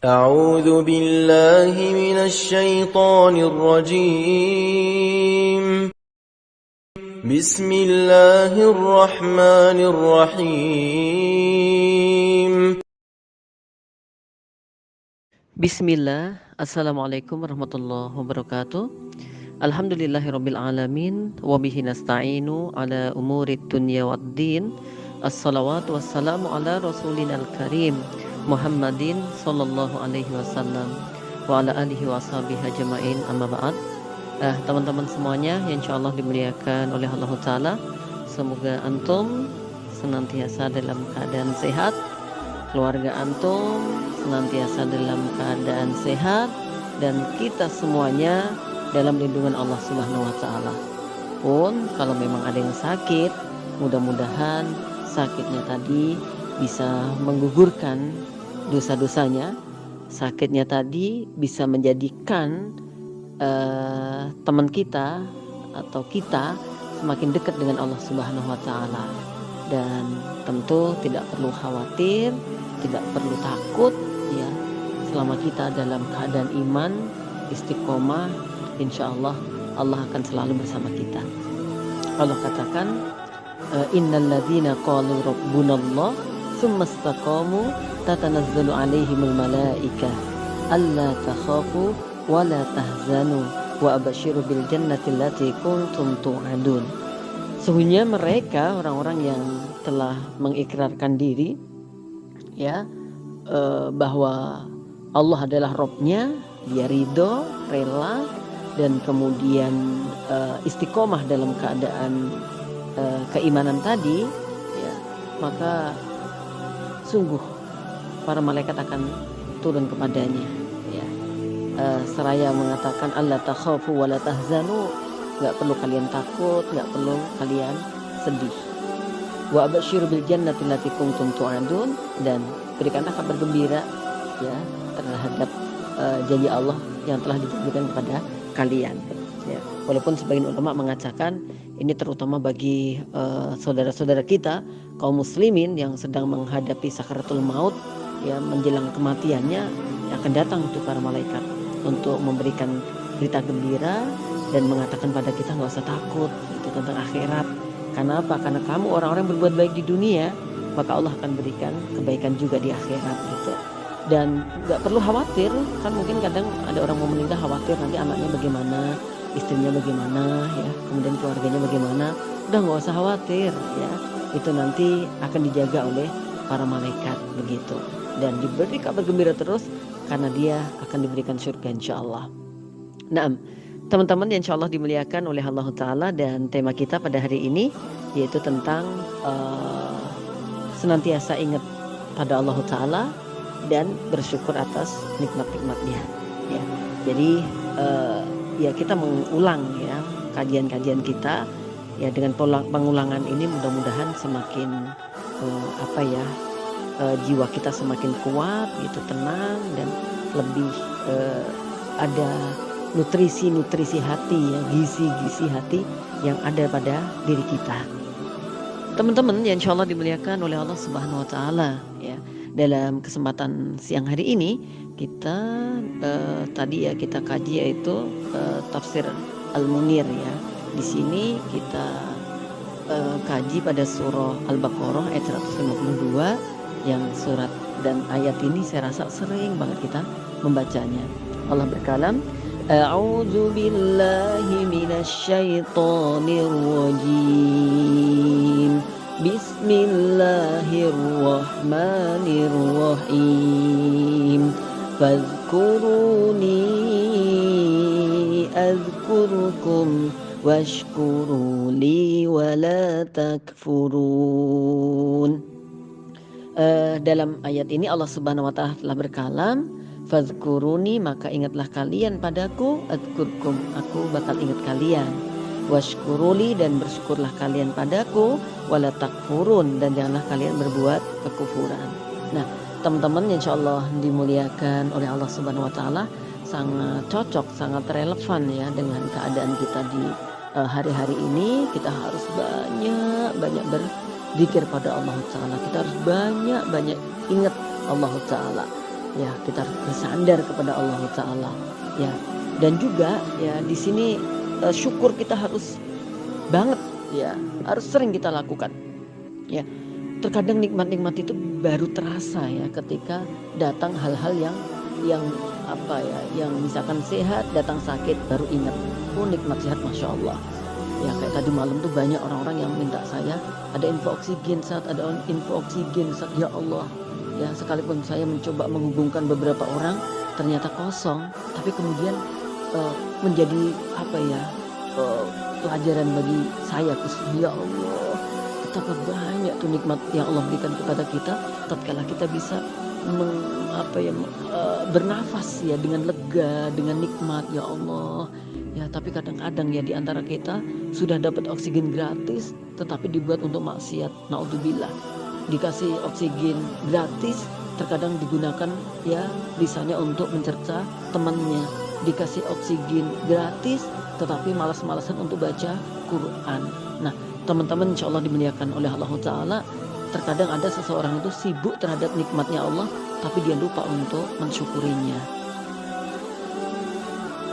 أعوذ بالله من الشيطان الرجيم بسم الله الرحمن الرحيم Bismillah, Assalamualaikum warahmatullahi wabarakatuh. Alhamdulillahirabbil alamin wa bihi nasta'inu ala umurid dunya waddin. Assalawatu wassalamu ala rasulinal karim Muhammadin sallallahu alaihi wasallam wa ala alihi washabihi ajmain, amma ba'd. Teman-teman semuanya yang insyaallah dimuliakan oleh Allah Ta'ala, semoga antum senantiasa dalam keadaan sehat, keluarga antum senantiasa dalam keadaan sehat, dan kita semuanya dalam lindungan Allah Subhanahu wa taala. Pun kalau memang ada yang sakit, mudah-mudahan sakitnya tadi bisa menggugurkan dosa-dosanya. Sakitnya tadi bisa menjadikan teman kita atau kita semakin dekat dengan Allah Subhanahu wa taala. Dan tentu tidak perlu khawatir, tidak perlu takut ya, selama kita dalam keadaan iman istiqomah, insyaallah Allah akan selalu bersama kita. Allah katakan, innal ladzina qalu rabbunallah tsumma istaqamu tatanazzalu alaihimul malaikah alla takhafu wa la tahzanu wa abasyiru bil jannati allati kuntum tu'adun. Sesungguhnya mereka orang-orang yang telah mengikrarkan diri ya, bahwa Allah adalah Robnya, dia ridho, rela, dan kemudian istiqomah dalam keadaan keimanan tadi ya, maka sungguh para malaikat akan turun kepadanya ya, seraya mengatakan alla takhafu wa la tahzanu, nggak perlu kalian takut, nggak perlu kalian sedih. Wa abasyiru bil jannati allati kuntum tu'adun, dan berikanlah kabar gembira ya terhadap janji Allah yang telah dijanjikan kepada kalian ya. Walaupun sebagian ulama mengatakan ini terutama bagi saudara-saudara kita kaum muslimin yang sedang menghadapi sakaratul maut ya, menjelang kematiannya, akan datang untuk para malaikat untuk memberikan berita gembira dan mengatakan pada kita nggak usah takut itu tentang akhirat. Karena apa? Karena kamu orang-orang berbuat baik di dunia, maka Allah akan berikan kebaikan juga di akhirat gitu. Dan nggak perlu khawatir, kan mungkin kadang ada orang mau meninggal khawatir nanti anaknya bagaimana, istrinya bagaimana ya, kemudian keluarganya bagaimana. Udah nggak usah khawatir ya, itu nanti akan dijaga oleh para malaikat begitu. Dan diberi kabar gembira terus karena dia akan diberikan surga insyaallah. Nah, teman-teman yang insyaallah dimuliakan oleh Allah Ta'ala, dan tema kita pada hari ini yaitu tentang senantiasa ingat pada Allah Ta'ala dan bersyukur atas nikmat-nikmatnya ya. Jadi ya kita mengulang ya kajian-kajian kita ya, dengan pengulangan ini mudah-mudahan semakin jiwa kita semakin kuat gitu, tenang, dan lebih ada nutrisi hati ya, gizi hati yang ada pada diri kita. Teman-teman yang insyaallah dimuliakan oleh Allah Subhanahu wa taala ya. Dalam kesempatan siang hari ini kita tadi ya kita kaji yaitu tafsir Al-Munir ya. Di sini kita kaji pada surah Al-Baqarah ayat 152 yang surat dan ayat ini saya rasa sering banget kita membacanya. Allah berkalam, A'udzu billahi minasyaitonir rajim. Bismillahirrahmanirrahim. Fadhkuruni azkurkum washkuruli wala takfurun. Dalam ayat ini Allah Subhanahu wa taala telah berkalam, fadhkuruni, maka ingatlah kalian padaku, adzkurkum, aku bakal ingat kalian, washkuruli, dan bersyukurlah kalian padaku, wala takfurun, dan janganlah kalian berbuat kekufuran. Nah, teman-teman insyaallah dimuliakan oleh Allah Subhanahu wa taala, sangat cocok, sangat relevan ya dengan keadaan kita di hari-hari ini. Kita harus banyak berzikir pada Allah Ta'ala, kita harus banyak ingat Allah Ta'ala. Ya, kita harus bersandar kepada Allah Ta'ala. Ya, dan juga ya di sini syukur kita harus banget, ya, harus sering kita lakukan. Ya, terkadang nikmat-nikmat itu baru terasa ya ketika datang hal-hal yang apa ya, yang misalkan sehat, datang sakit baru ingat, oh nikmat sehat, masya Allah. Ya, kayak tadi malam tuh banyak orang-orang yang minta saya ada info oksigen saat ada info oksigen saat, ya Allah. Ya, sekalipun saya mencoba menghubungkan beberapa orang ternyata kosong, tapi kemudian menjadi apa ya, pelajaran bagi saya, ya Allah, betapa banyak tuh nikmat yang Allah berikan kepada kita tatkala kita bisa bernafas ya dengan lega, dengan nikmat, ya Allah. Ya, tapi kadang-kadang ya di antara kita sudah dapat oksigen gratis tetapi dibuat untuk maksiat, naudzubillah. Dikasih oksigen gratis terkadang digunakan ya lisannya untuk mencerca temannya. Dikasih oksigen gratis tetapi malas-malasan untuk baca Quran. Nah, teman-teman, insya Allah dimuliakan oleh Allah Ta'ala, terkadang ada seseorang itu sibuk terhadap nikmatnya Allah tapi dia lupa untuk mensyukurinya.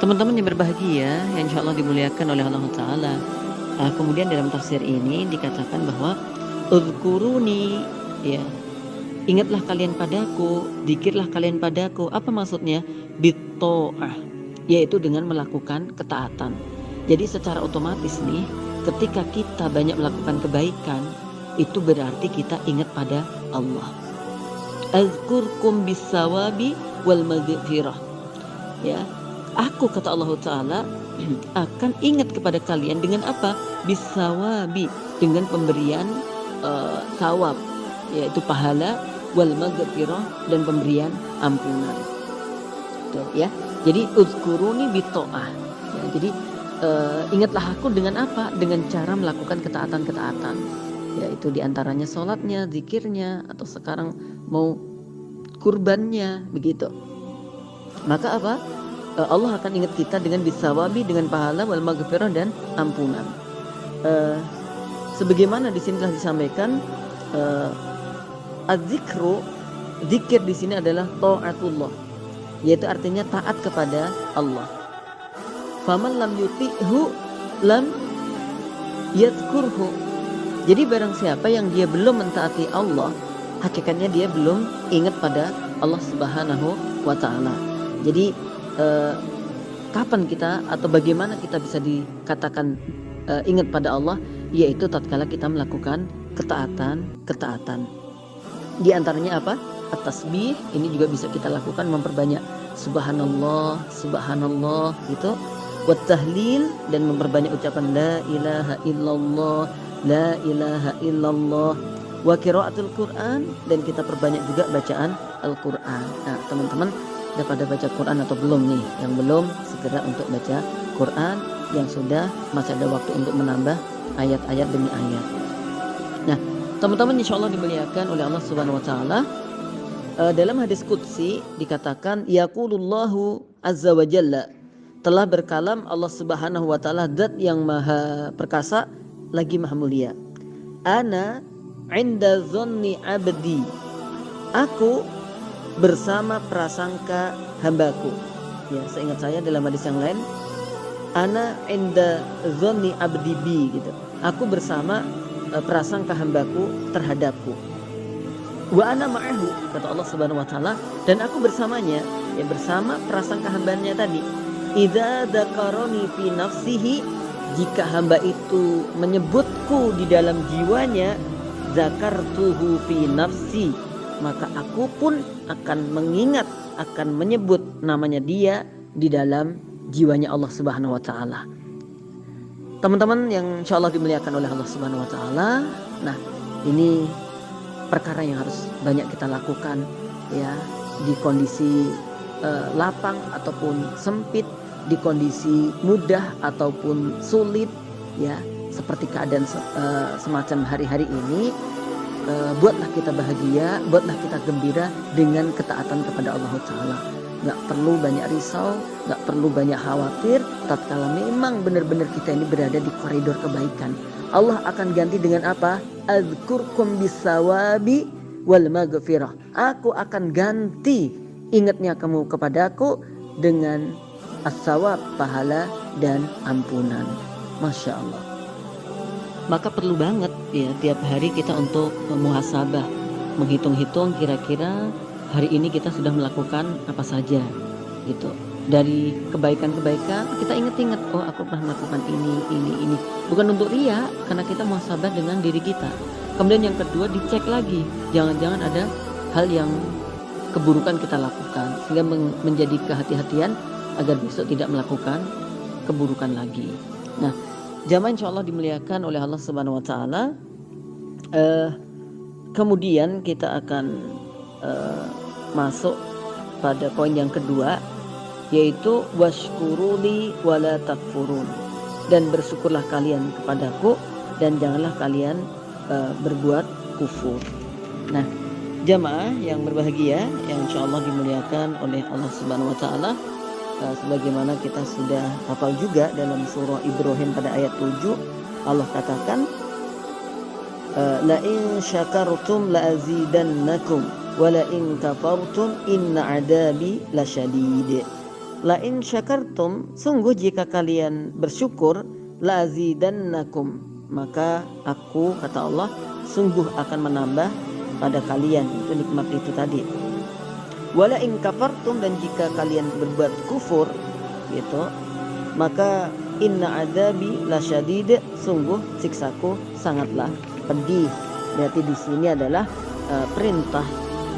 Teman-teman yang berbahagia yang insya Allah dimuliakan oleh Allah Ta'ala, kemudian dalam tafsir ini dikatakan bahwa Uzkuruni, ya, ingatlah kalian padaku, zikirlah kalian padaku. Apa maksudnya? Bitta'ah, yaitu dengan melakukan ketaatan. Jadi secara otomatis nih, ketika kita banyak melakukan kebaikan, itu berarti kita ingat pada Allah. Azkurkum bisawabi wal maghfirah. Ya, aku, kata Allah Ta'ala, akan ingat kepada kalian dengan apa? Bisawabi, dengan pemberian sawab, yaitu pahala, wal maghfirah, dan pemberian ampunan. Tuh, ya. Jadi uzkuruni bitta'ah. Ya, jadi ingatlah aku dengan apa? Dengan cara melakukan ketaatan-ketaatan. Yaitu diantaranya sholatnya, zikirnya, atau sekarang mau kurbannya, begitu. Maka apa? Allah akan ingat kita dengan bisawabi, dengan pahala, wal maghfirah, dan ampunan. Sebagaimana di sini telah disampaikan, az-zikru, zikir di sini adalah ta'atullah, yaitu artinya taat kepada Allah. Faman lam yuti'hu lam yadhkurhu. Jadi barang siapa yang dia belum mentaati Allah, hakikatnya dia belum ingat pada Allah Subhanahu wa Ta'ala. Jadi kapan kita atau bagaimana kita bisa dikatakan ingat pada Allah, yaitu tatkala kita melakukan ketaatan. Di antaranya apa? At-tasbih, ini juga bisa kita lakukan, memperbanyak subhanallah, subhanallah gitu. Wa tahlil, dan memperbanyak ucapan la ilaha illallah, la ilaha illallah. Wa qiraatul Quran, dan kita perbanyak juga bacaan Al-Quran. Nah, teman-teman, udah pada baca Quran atau belum nih? Yang belum, segera untuk baca Quran. Yang sudah, masih ada waktu untuk menambah ayat-ayat demi ayat. Nah, teman-teman, insya Allah dimuliakan oleh Allah Subhanahu Wa Taala. Dalam hadis qudsi dikatakan, yaqulullahu azza wa jalla, telah berkalam Allah Subhanahu Wa Taala, zat yang maha perkasa lagi maha mulia. Ana inda dhanni abdi, aku bersama prasangka hambaku. Ya, seingat saya dalam hadis yang lain, ana inda dhanni abdi bi, gitu. Aku bersama prasangka hambaku terhadapku. Wa ana ma'ahu, kata Allah Subhanahu wa Ta'ala, dan aku bersamanya, ya, bersama prasangka hambanya tadi. Idza dzakarani fi nafsihi, jika hamba itu menyebutku di dalam jiwanya, zakartuhu fi nafsi, maka aku pun akan mengingat, akan menyebut namanya dia di dalam jiwanya Allah Subhanahu wa Ta'ala. Teman-teman yang insya Allah dimuliakan oleh Allah Subhanahu wa Ta'ala, nah, ini perkara yang harus banyak kita lakukan, ya, di kondisi lapang ataupun sempit, di kondisi mudah ataupun sulit, ya, seperti keadaan semacam hari-hari ini. Buatlah kita bahagia, buatlah kita gembira dengan ketaatan kepada Allah Ta'ala. Gak perlu banyak risau, gak perlu banyak khawatir tatkala memang benar-benar kita ini berada di koridor kebaikan. Allah akan ganti dengan apa? Azkurkum bisawabi wal maghfirah. Aku akan ganti ingatnya kamu kepadaku dengan as-sawab, pahala dan ampunan. Masya Allah. Maka perlu banget ya tiap hari kita untuk muhasabah, menghitung-hitung kira-kira hari ini kita sudah melakukan apa saja gitu. Dari kebaikan-kebaikan kita ingat-ingat, oh aku pernah melakukan ini. Bukan untuk riya, karena kita muhasabah dengan diri kita. Kemudian yang kedua, dicek lagi, jangan-jangan ada hal yang keburukan kita lakukan, sehingga menjadi kehati-hatian agar besok tidak melakukan keburukan lagi. Nah, jamaah insya Allah dimuliakan oleh Allah Subhanahu Wa Taala. Kemudian kita akan masuk pada poin yang kedua, yaitu washkuruli wala takfurun, dan bersyukurlah kalian kepadaku dan janganlah kalian berbuat kufur. Nah, jamaah yang berbahagia yang insya Allah dimuliakan oleh Allah Subhanahu Wa Taala, sebagaimana kita sudah hafal juga dalam surah Ibrahim pada ayat 7, Allah katakan la in syakartum la azidannakum wa la in kafartum inna adabi lasyadid. La in syakartum, sungguh jika kalian bersyukur, la azidannakum, maka aku, kata Allah, sungguh akan menambah pada kalian itu nikmat itu tadi. Wala in kafartum, dan jika kalian berbuat kufur gitu, maka inna adabi lasyadid, sungguh siksaku sangatlah pedih. Berarti di sini adalah perintah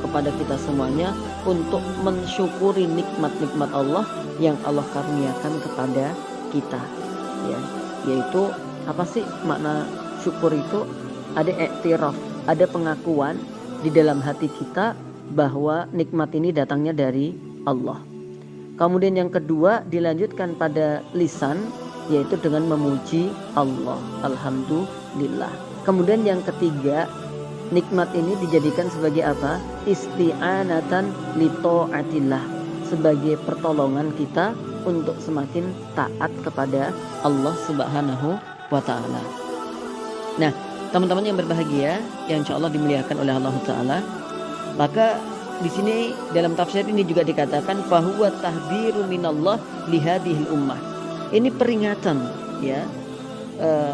kepada kita semuanya untuk mensyukuri nikmat-nikmat Allah yang Allah karuniakan kepada kita, ya. Yaitu apa sih makna syukur itu? Ada iktiraf, ada pengakuan di dalam hati kita bahwa nikmat ini datangnya dari Allah. Kemudian yang kedua dilanjutkan pada lisan, yaitu dengan memuji Allah, alhamdulillah. Kemudian yang ketiga, nikmat ini dijadikan sebagai apa? Isti'anatan li ta'atillah, sebagai pertolongan kita untuk semakin taat kepada Allah Subhanahu wa Ta'ala. Nah, teman-teman yang berbahagia yang insya Allah dimuliakan oleh Allah Ta'ala, maka di sini dalam tafsir ini juga dikatakan fahuwa tahdziru minallah lihadihil ummah. Ini peringatan, ya.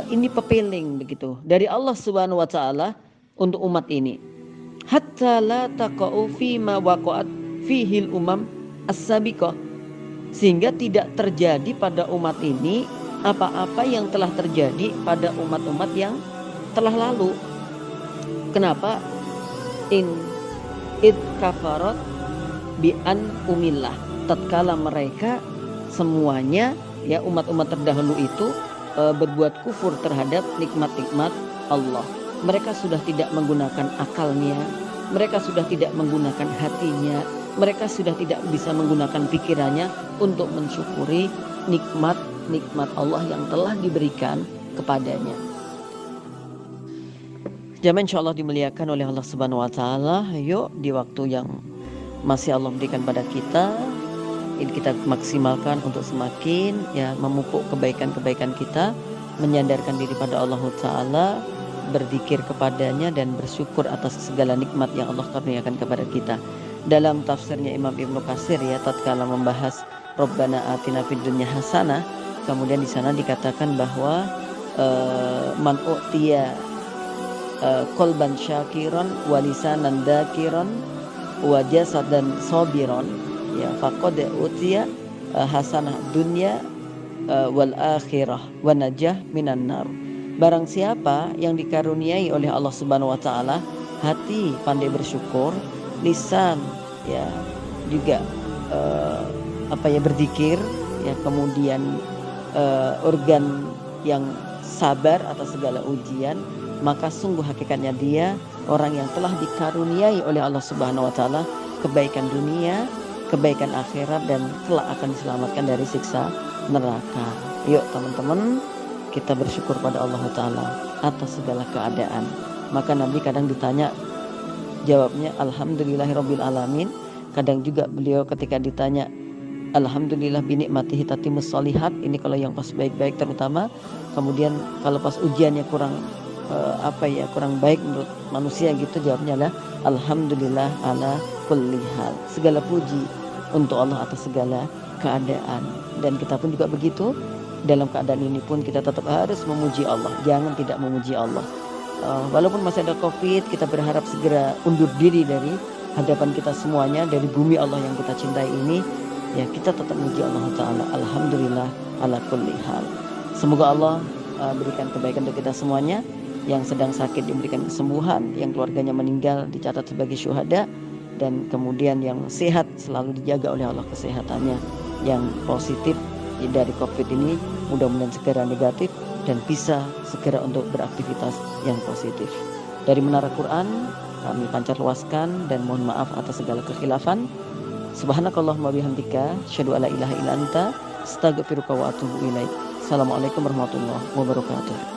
Ini pepeling begitu dari Allah Subhanahu wa Ta'ala untuk umat ini. Hatta la taqa'u fi ma waqa'at fihil umam as-sabiqah, sehingga tidak terjadi pada umat ini apa-apa yang telah terjadi pada umat-umat yang telah lalu. Kenapa? In id kafarat bi an umillah, tatkala mereka semuanya, ya, umat-umat terdahulu itu berbuat kufur terhadap nikmat-nikmat Allah. Mereka sudah tidak menggunakan akalnya, mereka sudah tidak menggunakan hatinya, mereka sudah tidak bisa menggunakan pikirannya untuk mensyukuri nikmat-nikmat Allah yang telah diberikan kepadanya. Jamaah insya Allah dimuliakan oleh Allah Subhanahu wa Ta'ala. Yuk, di waktu yang masih Allah berikan pada kita, ini kita maksimalkan untuk semakin, ya, memupuk kebaikan-kebaikan kita, menyandarkan diri pada Allah Ta'ala, berzikir kepadanya dan bersyukur atas segala nikmat yang Allah karuniakan kepada kita. Dalam tafsirnya Imam Ibnu Katsir, ya, tatkala membahas Rabbana atina fid dunya hasanah, kemudian di sana dikatakan bahwa man u'tiya qalban syakiran wa lisanan dzakiran wa jasadan sabiran, ya, faqad utiya hasanah dunya wal akhirah wa najah minan nar. Barang siapa yang dikaruniai oleh Allah Subhanahu wa Ta'ala hati pandai bersyukur, lisan, ya, juga berzikir, ya, kemudian organ yang sabar atas segala ujian, maka sungguh hakikatnya dia orang yang telah dikaruniai oleh Allah Subhanahu wa Ta'ala kebaikan dunia, kebaikan akhirat, dan kelak akan diselamatkan dari siksa neraka. Yuk teman-teman, kita bersyukur pada Allah Ta'ala atas segala keadaan. Maka Nabi kadang ditanya, jawabnya alhamdulillahirabbil alamin. Kadang juga beliau ketika ditanya alhamdulillah binikmatihi tatimmus sholihat, ini kalau yang pas baik-baik terutama. Kemudian kalau pas ujiannya kurang kurang baik menurut manusia gitu, jawabnya adalah alhamdulillah ala kulli hal. Segala puji untuk Allah atas segala keadaan. Dan kita pun juga begitu. Dalam keadaan ini pun kita tetap harus memuji Allah. Jangan tidak memuji Allah. Walaupun masih ada COVID, kita berharap segera undur diri dari hadapan kita semuanya, dari bumi Allah yang kita cintai ini. Ya, kita tetap memuji Allah Ta'ala. Alhamdulillah ala kulli hal. Semoga Allah berikan kebaikan untuk kita semuanya. Yang sedang sakit diberikan kesembuhan, yang keluarganya meninggal dicatat sebagai syuhada, dan kemudian yang sehat selalu dijaga oleh Allah kesehatannya. Yang positif dari COVID ini mudah-mudahan segera negatif dan bisa segera untuk beraktivitas yang positif. Dari Menara Quran kami pancarluaskan dan mohon maaf atas segala kekhilafan. Subhanakallahumma bihamdika, asyhadu alla ilaha illa anta, astaghfiruka wa atubu ilaik. Assalamualaikum warahmatullahi wabarakatuh.